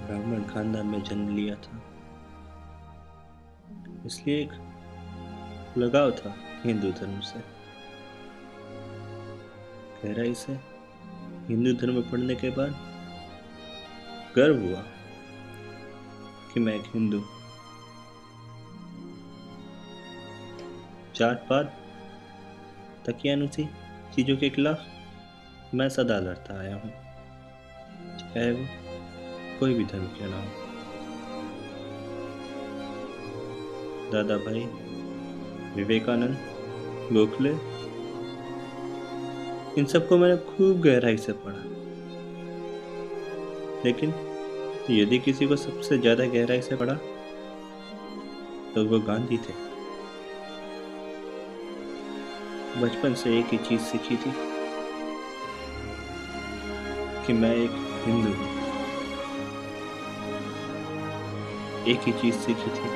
ब्राह्मण खानदान में जन्म लिया था, इसलिए एक लगाव था हिंदू धर्म से। गहराई से हिंदू धर्म पढ़ने के बाद गर्व हुआ कि मैं एक हिंदू। जात पात तकियानुसी चीजों के खिलाफ मैं सदा लड़ता आया हूँ, चाहे वो कोई भी धर्म क्यों ना हो। दादा भाई, विवेकानंद, गोखले, इन सबको मैंने खूब गहराई से पढ़ा, लेकिन यदि किसी को सबसे ज्यादा गहराई से पढ़ा तो वो गांधी थे। बचपन से एक ही चीज सीखी थी कि मैं एक हिंदू हूँ। एक ही चीज सीखी थी,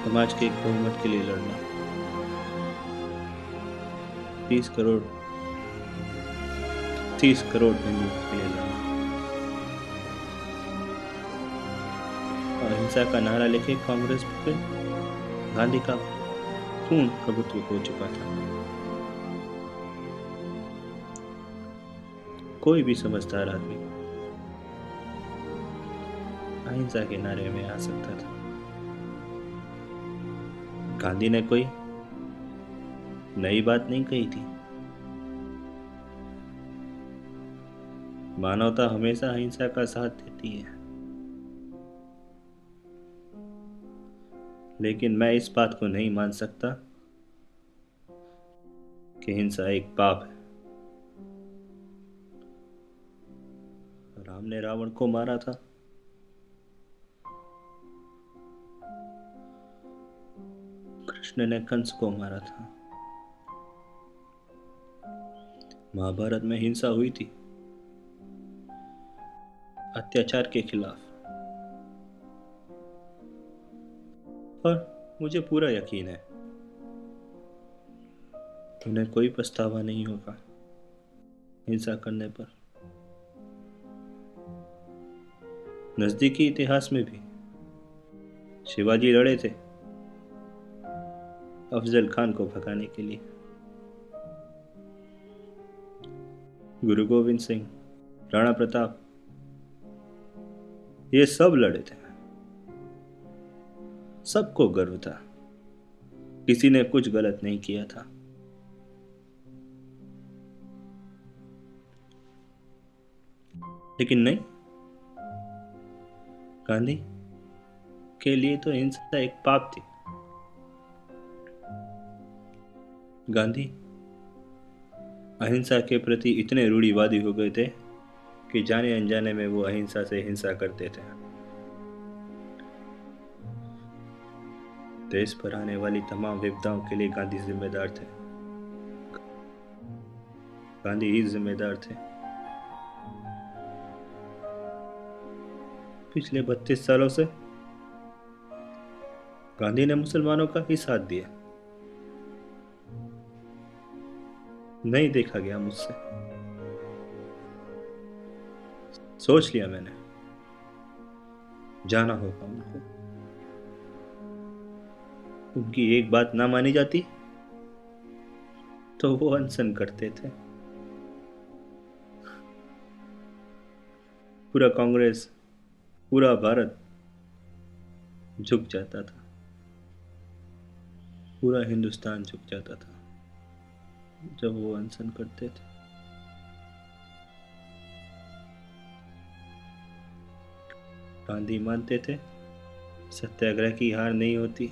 समाज के एक बहुमत के लिए लड़ना। 30 करोड़ हिंदुओं के लिए लड़ना। अहिंसा का नारा लेके कांग्रेस पे गांधी का पूर्ण प्रभुत्व हो चुका था। कोई भी समझदार आदमी अहिंसा के नारे में आ सकता था। गांधी ने कोई नई बात नहीं कही थी। मानवता हमेशा अहिंसा का साथ देती है, लेकिन मैं इस बात को नहीं मान सकता कि हिंसा एक पाप है। राम ने रावण को मारा था, कृष्ण ने कंस को मारा था। महाभारत में हिंसा हुई थी अत्याचार के खिलाफ, और मुझे पूरा यकीन है उन्हें कोई पछतावा नहीं होगा हिंसा करने पर। नजदीकी इतिहास में भी शिवाजी लड़े थे अफजल खान को भगाने के लिए। गुरु गोविंद सिंह, राणा प्रताप, ये सब लड़े थे। सबको गर्व था, किसी ने कुछ गलत नहीं किया था। लेकिन नहीं, गांधी के लिए तो हिंसा एक पाप थी। गांधी अहिंसा के प्रति इतने रूढ़िवादी हो गए थे कि जाने अनजाने में वो अहिंसा से हिंसा करते थे। देश पर आने वाली तमाम विपदाओं के लिए गांधी जिम्मेदार थे। गांधी ही जिम्मेदार थे। पिछले 32 सालों से गांधी ने मुसलमानों का ही साथ दिया। नहीं देखा गया मुझसे। सोच लिया मैंने, जाना होगा उनको। उनकी एक बात ना मानी जाती तो वो अनशन करते थे। पूरा कांग्रेस, पूरा भारत झुक जाता था। पूरा हिंदुस्तान झुक जाता था जब वो अनशन करते थे। गांधी मानते थे सत्याग्रह की हार नहीं होती।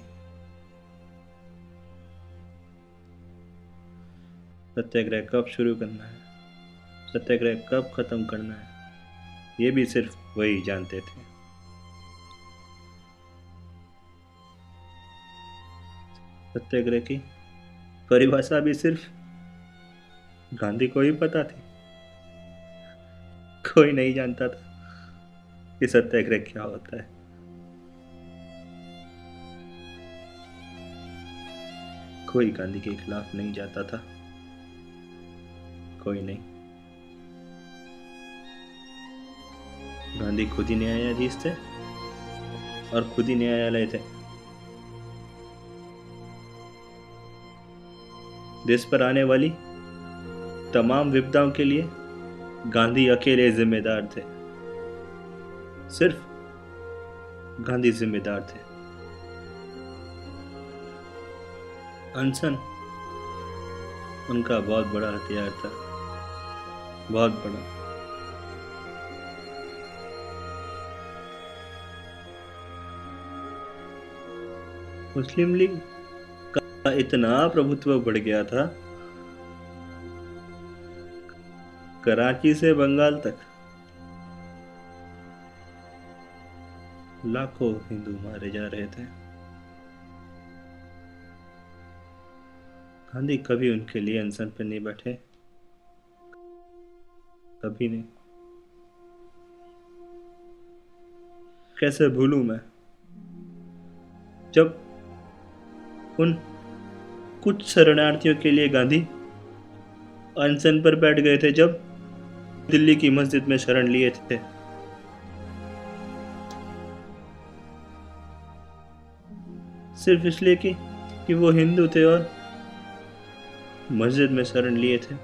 सत्याग्रह कब शुरू करना है, सत्याग्रह कब खत्म करना है, ये भी सिर्फ वही जानते थे। सत्याग्रह की परिभाषा भी सिर्फ गांधी को ही पता थी। कोई नहीं जानता था कि सत्याग्रह क्या होता है। कोई गांधी के खिलाफ नहीं जाता था, कोई नहीं। गांधी खुद ही न्यायाधीश थे और खुद ही न्यायालय थे। देश पर आने वाली तमाम विपदाओं के लिए गांधी अकेले जिम्मेदार थे। सिर्फ गांधी जिम्मेदार थे। अनशन उनका बहुत बड़ा हथियार था, बहुत बड़ा। मुस्लिम लीग का इतना प्रभुत्व बढ़ गया था, कराची से बंगाल तक लाखों हिंदू मारे जा रहे थे। गांधी कभी उनके लिए अनशन पर नहीं बैठे, कभी नहीं। कैसे भूलूं मैं जब उन कुछ शरणार्थियों के लिए गांधी अनशन पर बैठ गए थे, जब दिल्ली की मस्जिद में शरण लिए थे। सिर्फ इसलिए कि वो हिंदू थे और मस्जिद में शरण लिए थे।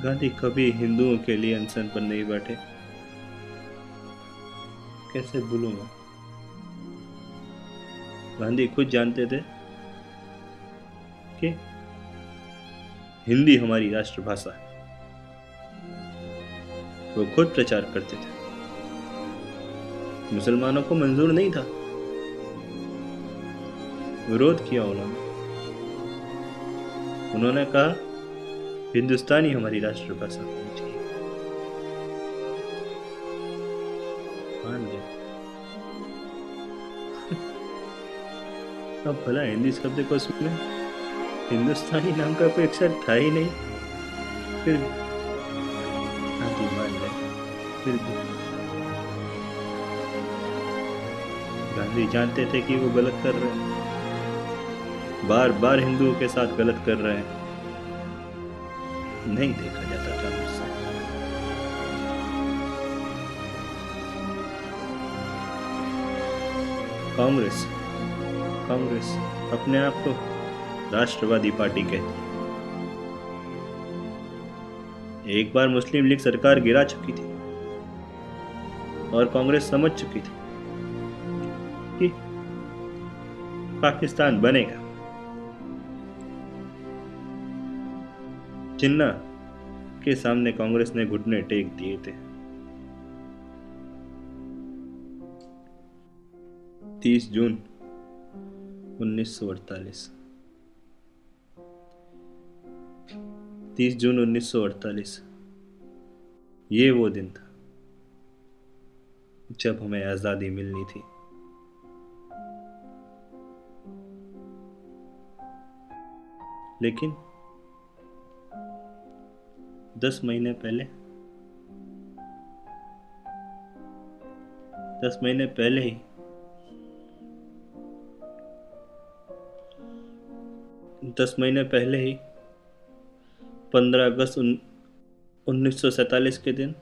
गांधी कभी हिंदुओं के लिए अनशन पर नहीं बैठे। कैसे भूलूंगा। गांधी खुद जानते थे कि हिंदी हमारी राष्ट्रभाषा है। वो खुद प्रचार करते थे। मुसलमानों को मंजूर नहीं था, विरोध किया उन्होंने कहा हिंदुस्तानी हमारी राष्ट्रभाषा होनी चाहिए। मान गए। अब भला हिंदी शब्दकोश में हिंदुस्तानी नाम का कोई अक्षर था ही नहीं, फिर गांधी मान गए। फिर भी गांधी जानते थे कि वो गलत कर रहे हैं, बार बार हिंदुओं के साथ गलत कर रहे हैं। नहीं देखा जाता था मुझसे। कांग्रेस अपने आप को राष्ट्रवादी पार्टी कहती है। एक बार मुस्लिम लीग सरकार गिरा चुकी थी और कांग्रेस समझ चुकी थी कि पाकिस्तान बनेगा। जिन्ना के सामने कांग्रेस ने घुटने टेक दिए थे। 30 जून 1948। 30 जून 1948 ये वो दिन था जब हमें आजादी मिलनी थी। लेकिन 10 महीने पहले 10 महीने पहले ही 15 अगस्त 1947 के दिन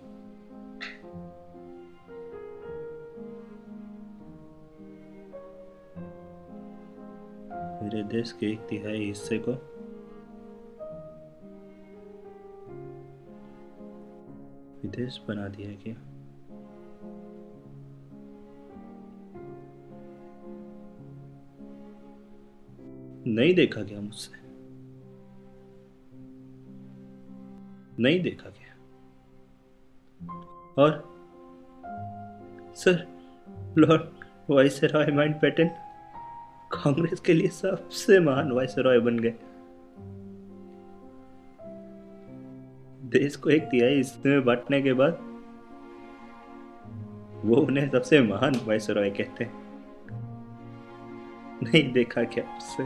मेरे देश के 1/3 हिस्से को विदेश बना दिया गया। नहीं देखा गया मुझसे, नहीं देखा गया। और sir Lord viceroy Mountbatten Congress के लिए सबसे महान वाइसरॉय बन गए। देश को 1/3 हिस्से में बांटने के बाद वो उन्हें सबसे महान वाइसरॉय कहते हैं। नहीं देखा क्या उससे।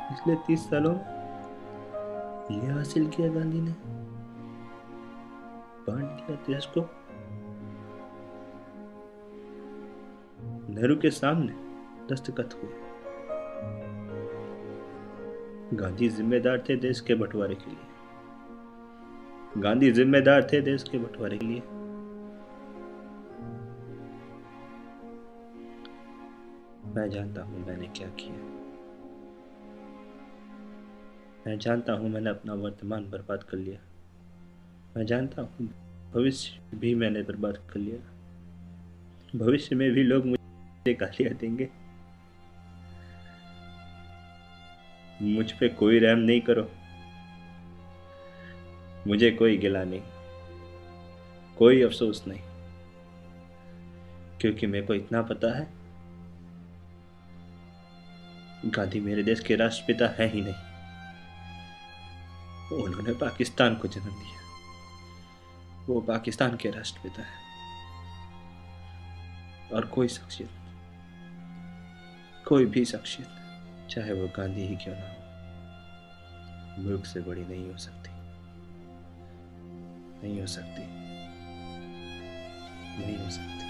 पिछले 30 सालों में यह हासिल किया गांधी ने, बांट दिया देश को। नेहरू के सामने दस्तखत हुए, गांधी जिम्मेदार थे देश के बंटवारे के लिए। गांधी जिम्मेदार थे देश के बंटवारे के लिए। मैं जानता हूं मैंने क्या किया। मैं जानता हूं मैंने अपना वर्तमान बर्बाद कर लिया। मैं जानता हूं भविष्य भी मैंने बर्बाद कर लिया। भविष्य में भी लोग मुझे गालियां देंगे। मुझ पे कोई रहम नहीं करो। मुझे कोई गिला नहीं, कोई अफसोस नहीं, क्योंकि मेरे को इतना पता है गांधी मेरे देश के राष्ट्रपिता है ही नहीं। उन्होंने पाकिस्तान को जन्म दिया। वो पाकिस्तान के राष्ट्रपिता है। और कोई शख्सियत, कोई भी शख्सियत, चाहे वो गांधी ही क्यों ना हो, मुल्क से बड़ी नहीं हो सकती। नहीं हो सकती। नहीं हो सकती।